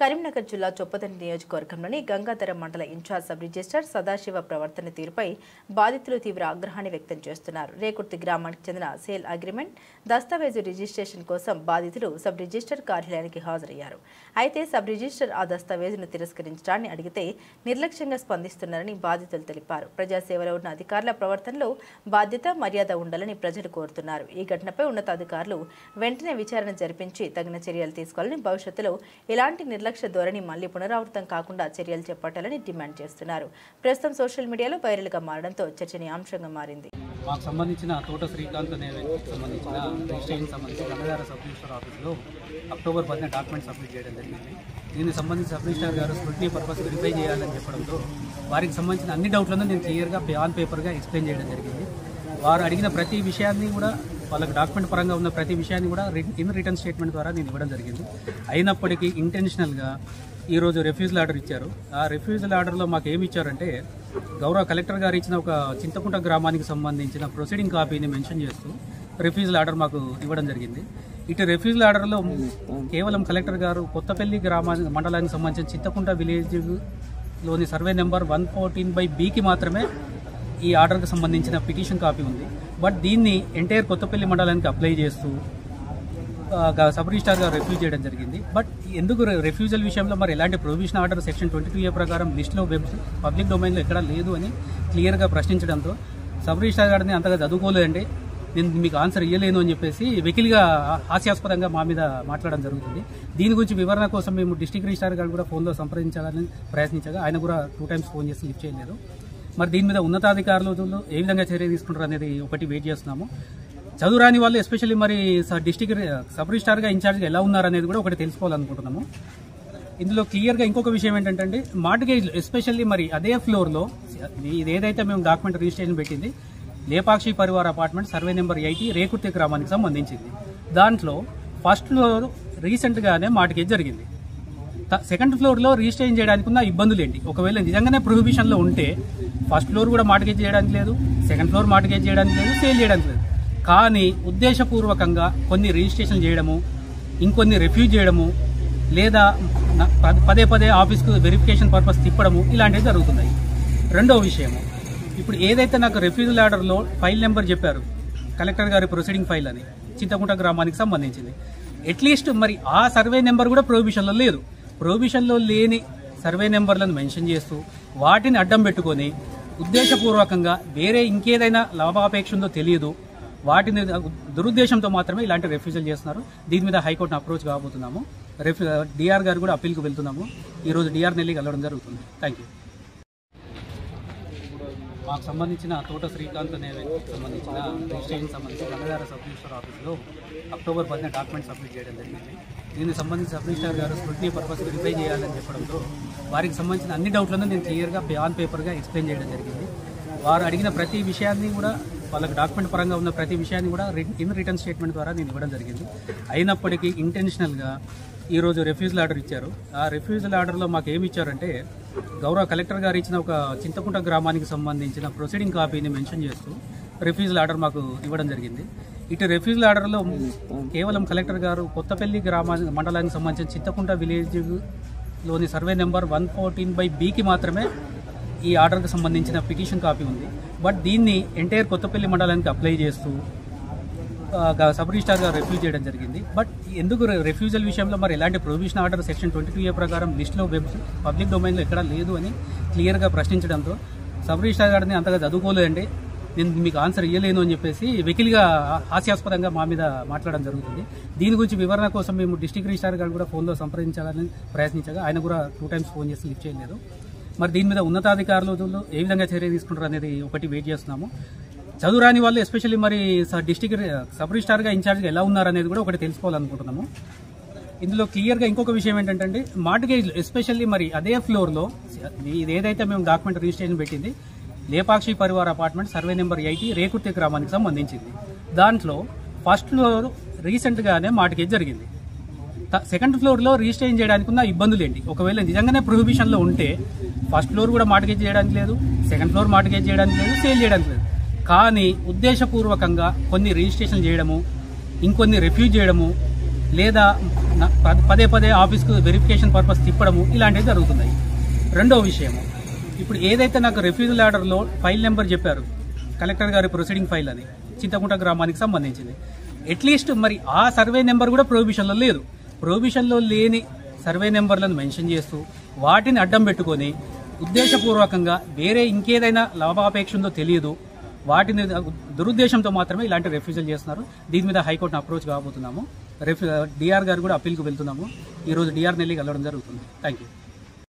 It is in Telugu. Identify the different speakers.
Speaker 1: కరీంనగర్ జిల్లా చొప్పదండి నియోజకవర్గంలోని గంగాధర మండల ఇన్ఛార్జ్ సబ్ రిజిస్టర్ సదాశివ ప్రవర్తన తీరుపై బాధితులు తీవ్ర ఆగ్రహాన్ని వ్యక్తం చేస్తున్నారు. రేకుర్తి గ్రామానికి చెందిన సేల్ అగ్రిమెంట్ దస్తావేజు రిజిస్ట్రేషన్ కోసం బాధితులు సబ్ రిజిస్టర్ కార్యాలయానికి హాజరయ్యారు. అయితే సబ్ రిజిస్టర్ ఆ దస్తావేజును తిరస్కరించడాన్ని అడిగితే నిర్లక్ష్యంగా స్పందిస్తున్నారని బాధితులు తెలిపారు. ప్రజాసేవలో ఉన్న అధికారుల ప్రవర్తనలో బాధ్యత మర్యాద ఉండాలని ప్రజలు కోరుతున్నారు. ఈ ఘటనపై ఉన్నతాధికారులు వెంటనే విచారణ జరిపించి తగిన చర్యలు తీసుకోవాలని, భవిష్యత్తులో ఇలాంటి నిర్లక్ష్య ధోరణి మళ్లీ పునరావృతం కాకుండా చర్యలు చేపట్టాలని డిమాండ్ చేస్తున్నారు. ప్రస్తుతం సోషల్ మీడియాలో వైరల్గా మారడంతో చర్చనీయాంశంగా మారింది.
Speaker 2: మాకు సంబంధించిన తోట శ్రీకాంత్ అనే వ్యక్తికి సంబంధించిన రిజిస్ట్రేషన్ సంబంధించి గంగాధర సబ్ రిజిస్టర్ ఆఫీస్లో అక్టోబర్ 10 డాక్యుమెంట్ సబ్మిట్ చేయడం జరిగింది. దీనికి సంబంధించి సబ్ రిజిస్టర్ గారు స్క్రూటినీ పర్పస్ వెరిఫై చేయాలని చెప్పడంతో వారికి సంబంధించిన అన్ని డౌట్లను నేను క్లియర్గా ఆన్ పేపర్గా ఎక్స్ప్లెయిన్ చేయడం జరిగింది. వారు అడిగిన ప్రతి విషయాన్ని కూడా, వాళ్ళకి డాక్యుమెంట్ పరంగా ఉన్న ప్రతి విషయాన్ని కూడా ఇన్ రిటర్న్ స్టేట్మెంట్ ద్వారా నేను ఇవ్వడం జరిగింది. అయినప్పటికీ ఇంటెన్షనల్గా ఈరోజు రిఫ్యూజల్ ఆర్డర్ ఇచ్చారు. ఆ రిఫ్యూజల్ ఆర్డర్లో మాకు ఏమి ఇచ్చారంటే, గౌరవ కలెక్టర్ గారు ఇచ్చిన ఒక చింతకుంట గ్రామానికి సంబంధించిన ప్రొసీడింగ్ కాపీని మెన్షన్ చేస్తూ రిఫ్యూజల్ ఆర్డర్ మాకు ఇవ్వడం జరిగింది. ఇటు రిఫ్యూజల్ ఆర్డర్లో కేవలం కలెక్టర్ గారు కొత్తపల్లి మండలానికి సంబంధించిన చింతకుంట విలేజ్లోని సర్వే నెంబర్ 114/Bకి మాత్రమే ఈ ఆర్డర్కి సంబంధించిన పిటిషన్ కాపీ ఉంది. బట్ దీన్ని ఎంటైర్ కొత్తపల్లి మండలానికి అప్లై చేస్తూ సబ్ రిజిస్టార్గా రిఫ్యూజ్ చేయడం జరిగింది. బట్ ఎందుకు రిఫ్యూజల్ విషయంలో మరి ఎలాంటి ప్రొవిజన్ ఆర్డర్ సెక్షన్ 22A ప్రకారం లిస్టులో పబ్లిక్ డొమైన్లో ఎక్కడా లేదు అని క్లియర్గా ప్రశ్నించడంతో సబ్ రిజిస్టార్ గారిని అంతగా చదువుకోలేదండి, నేను మీకు ఆన్సర్ ఇవ్వలేను అని చెప్పేసి వెకిలిగా హాస్యాస్పదంగా మా మీద మాట్లాడడం జరుగుతుంది. దీని గురించి వివరణ కోసం మేము డిస్ట్రిక్ట్ రిజిస్టార్ గారు కూడా ఫోన్లో సంప్రదించాలని ప్రయత్నించగా ఆయన కూడా 2 times ఫోన్ చేసి లిఫ్ట్ చేయలేదు. మరి దీని మీద ఉన్నతాధికారులు ఏ విధంగా చర్య తీసుకుంటారు అనేది ఒకటి వెయిట్ చేస్తున్నాము. చదువురాని వాళ్ళు ఎస్పెషల్లీ మరి డిస్ట్రిక్ట్ సబ్ రిజిస్టార్గా ఇన్ఛార్జ్గా ఎలా ఉన్నారనేది కూడా ఒకటి తెలుసుకోవాలనుకుంటున్నాము. ఇందులో క్లియర్గా ఇంకొక విషయం ఏంటంటే, మార్టిగేజ్లు ఎస్పెషల్లీ మరి అదే ఫ్లోర్లో ఇది ఏదైతే మేము డాక్యుమెంట్ రిజిస్ట్రేషన్ పెట్టింది లేపాక్షి పరివార అపార్ట్మెంట్ సర్వే నెంబర్ 80 రేకుర్తి గ్రామానికి సంబంధించింది. దాంట్లో ఫస్ట్ ఫ్లోర్ రీసెంట్గానే మార్టిగేజ్ జరిగింది. సెకండ్ ఫ్లోర్లో రిజిస్ట్రేషన్ చేయడానికి ఉన్న ఇబ్బందులు ఏంటి? ఒకవేళ నిజంగానే ప్రొహిబిషన్లో ఉంటే ఫస్ట్ ఫ్లోర్ కూడా మార్టిగేజ్ చేయడానికి లేదు, సెకండ్ ఫ్లోర్ మార్టిగేజ్ చేయడానికి లేదు, సేల్ చేయడానికి లేదు. కానీ ఉద్దేశపూర్వకంగా కొన్ని రిజిస్ట్రేషన్ చేయడము, ఇంకొన్ని రిఫ్యూజ్ చేయడము, లేదా పదే ఆఫీస్కు వెరిఫికేషన్ పర్పస్ తిప్పడము ఇలాంటివి జరుగుతున్నాయి. రెండో విషయము, ఇప్పుడు ఏదైతే నాకు రిఫ్యూజల్ ఆర్డర్లో ఫైల్ నెంబర్ చెప్పారు కలెక్టర్ గారి ప్రొసీడింగ్ ఫైల్ అని చింతకుంట గ్రామానికి సంబంధించింది, అట్లీస్ట్ మరి ఆ సర్వే నెంబర్ కూడా ప్రొహిబిషన్లో లేదు. ప్రొహిబిషన్లో లేని సర్వే నెంబర్లను మెన్షన్ చేస్తూ వాటిని అడ్డం పెట్టుకొని ఉద్దేశపూర్వకంగా వేరే ఇంకేదైనా లాభాపేక్ష ఉందో తెలియదు, వాటిని దురుద్దేశంతో మాత్రమే ఇలాంటి రిఫ్యూజల్ చేస్తున్నారు. దీని మీద హైకోర్టును అప్రోచ్ కాబోతున్నాము. డిఆర్ గారు కూడా అప్పీల్కి వెళ్తున్నాము. ఈరోజు డిఆర్ నెల్లి కలవడం జరుగుతుంది. Thank you. మాకు సంబంధించిన తోట శ్రీకాంత్ అనే వ్యక్తికి సంబంధించిన రిజిస్ట్రేషన్ సంబంధించి గంగాధర సబ్ రిజిస్టర్ ఆఫీస్లో అక్టోబర్ 10 డాక్యుమెంట్ సబ్మిట్ చేయడం జరిగింది. దీనికి సంబంధించి సబ్ రిజిస్టర్ గారు స్క్రూటినీ పర్పస్ వెరిఫై చేయాలని చెప్పడంతో వారికి సంబంధించిన అన్ని డౌట్లను నేను క్లియర్గా ఆన్ పేపర్గా ఎక్స్ప్లెయిన్ చేయడం జరిగింది. వారు అడిగిన ప్రతి విషయాన్ని కూడా, వాళ్ళకి డాక్యుమెంట్ పరంగా ఉన్న ప్రతి విషయాన్ని కూడా ఇన్ రిటర్న్ స్టేట్మెంట్ ద్వారా నేను ఇవ్వడం జరిగింది. అయినప్పటికీ ఇంటెన్షనల్గా ఈరోజు రిఫ్యూజల్ ఆర్డర్ ఇచ్చారు. ఆ రిఫ్యూజల్ ఆర్డర్లో మాకు ఏమి ఇచ్చారంటే, గౌరవ కలెక్టర్ గారు ఇచ్చిన ఒక చింతకుంట గ్రామానికి సంబంధించిన ప్రొసీడింగ్ కాపీని మెన్షన్ చేస్తూ రిఫ్యూజల్ ఆర్డర్ మాకు ఇవ్వడం జరిగింది. ఇటు రిఫ్యూజల్ ఆర్డర్లో కేవలం కలెక్టర్ గారు కొత్తపల్లి మండలానికి సంబంధించిన చింతకుంట విలేజ్లోని సర్వే నెంబర్ 114/Bకి మాత్రమే ఈ ఆర్డర్కి సంబంధించిన పిటిషన్ కాపీ ఉంది. బట్ దీన్ని ఎంటైర్ కొత్తపల్లి మండలానికి అప్లై చేస్తూ సబ్ రిజిస్టార్గా రిఫ్యూజ్ చేయడం జరిగింది. బట్ ఎందుకు రిఫ్యూజల్ విషయంలో మరి ఎలాంటి ప్రొవిజన్ ఆర్డర్ సెక్షన్ 22A ప్రకారం లిస్టులో పబ్లిక్ డొమైన్లో ఎక్కడా లేదు అని క్లియర్గా ప్రశ్నించడంతో సబ్ రిజిస్టార్ గారిని అంతగా చదువుకోలేదండి, నేను మీకు ఆన్సర్ ఇవ్వలేను అని చెప్పేసి వెకిలిగా హాస్యాస్పదంగా మా మీద మాట్లాడడం జరుగుతుంది. దీని గురించి వివరణ కోసం మేము డిస్ట్రిక్ట్ రిజిస్టార్ గారు కూడా ఫోన్లో సంప్రదించాలని ప్రయత్నించగా ఆయన కూడా 2 times ఫోన్ చేసి లిఫ్ట్ చేయలేదు. మరి దీని మీద ఉన్నతాధికారులు ఏ విధంగా చర్య తీసుకుంటారు అనేది ఒకటి వెయిట్ చేస్తున్నాము. చదువురాని వాళ్ళు ఎస్పెషల్లీ మరి డిస్ట్రిక్ట్ సబ్ రిజిస్టార్గా ఇన్ఛార్జ్గా ఎలా ఉన్నారనేది కూడా ఒకటి తెలుసుకోవాలనుకుంటున్నాము. ఇందులో క్లియర్గా ఇంకొక విషయం ఏంటంటే, మార్టిగేజ్లు ఎస్పెషల్లీ మరి అదే ఫ్లోర్లో ఇది ఏదైతే మేము డాక్యుమెంట్ రిజిస్ట్రేషన్ పెట్టింది లేపాక్షి పరివార అపార్ట్మెంట్ సర్వే నెంబర్ 80 రేకుర్తి గ్రామానికి సంబంధించింది. దాంట్లో ఫస్ట్ ఫ్లోర్ రీసెంట్గానే మార్టిగేజ్ జరిగింది. సెకండ్ ఫ్లోర్లో రిజిస్ట్రేషన్ చేయడానికి ఉన్న ఇబ్బందులు ఏంటి? ఒకవేళ నిజంగానే ప్రొహిబిషన్లో ఉంటే ఫస్ట్ ఫ్లోర్ కూడా మార్టిగేజ్ చేయడానికి లేదు, సెకండ్ ఫ్లోర్ మార్టిగేజ్ చేయడానికి లేదు, సేల్ చేయడానికి లేదు. కానీ ఉద్దేశపూర్వకంగా కొన్ని రిజిస్ట్రేషన్ చేయడము, ఇంకొన్ని రిఫ్యూజ్ చేయడము, లేదా పదే పదే ఆఫీస్కు వెరిఫికేషన్ పర్పస్ తిప్పడము ఇలాంటివి జరుగుతున్నాయి. రెండో విషయము, ఇప్పుడు ఏదైతే నాకు రిఫ్యూజల్ ఆర్డర్లో ఫైల్ నెంబర్ చెప్పారు కలెక్టర్ గారి ప్రొసీడింగ్ ఫైల్ అని చింతకుంట గ్రామానికి సంబంధించింది, అట్లీస్ట్ మరి ఆ సర్వే నెంబర్ కూడా ప్రొహిబిషన్లో లేదు. ప్రొహిబిషన్లో లేని సర్వే నెంబర్లను మెన్షన్ చేస్తూ వాటిని అడ్డం పెట్టుకొని ఉద్దేశపూర్వకంగా వేరే ఇంకేదైనా లాభాపేక్ష ఉందో తెలియదు, వాటిని దురుద్దేశంతో మాత్రమే ఇలాంటి రిఫ్యూజల్ చేస్తున్నారు. దీని మీద హైకోర్టును అప్రోచ్ కాబోతున్నాము. డిఆర్ గారు కూడా అప్పీల్కి వెళ్తున్నాము. ఈరోజు డిఆర్ నెల్లికి వెళ్ళడం జరుగుతుంది. Thank you.